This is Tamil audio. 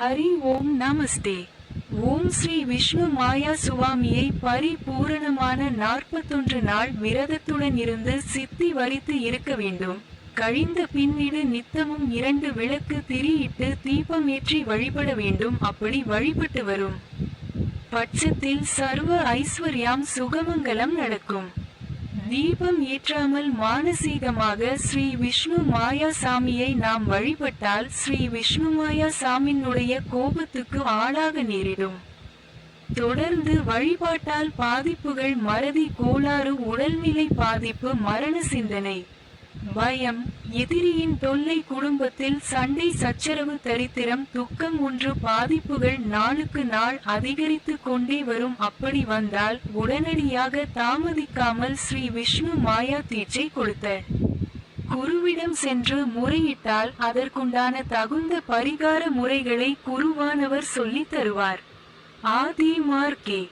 ஹரி ஓம் நமஸ்தே. ஓம் ஸ்ரீ விஷ்ணு மாயா சுவாமியை பரிபூரணமான 41 நாள் விரதத்துடன் இருந்து சித்தி வரித்து இருக்க வேண்டும். கழிந்த பின்னிடு நித்தமும் 2 விளக்கு திரியிட்டு தீபமேற்றி வழிபட வேண்டும். அப்படி வழிபட்டு வரும் பட்சத்தில் சர்வ ஐஸ்வர்யம் சுகமங்கலம் நடக்கும். தீபம் ஏற்றாமல் மானசீகமாக ஸ்ரீ விஷ்ணு மாயா சாமியை நாம் வழிபட்டால் ஸ்ரீ விஷ்ணுமாயா சாமியினுடைய கோபத்துக்கு ஆளாக நேரிடும். தொடர்ந்து வழிபாட்டால் பாதிப்புகள் மறதி கோளாறு, உடல்நிலை பாதிப்பு, மரண சிந்தனை, பயம், எதிரியின் தொல்லை, குடும்பத்தில் சண்டை சச்சரவு, தரித்திரம், துக்கம் ஒன்று பாதிப்புகள் நாளுக்கு நாள் அதிகரித்து கொண்டே வரும். அப்படி வந்தால் உடனடியாக தாமதிக்காமல் ஸ்ரீ விஷ்ணு மாயா தீட்சை கொடுத்த குருவிடம் சென்று முறையிட்டால் அதற்குண்டான தகுந்த பரிகார முறைகளை குருவானவர் சொல்லித் தருவார். ஆதி மார்க்கே.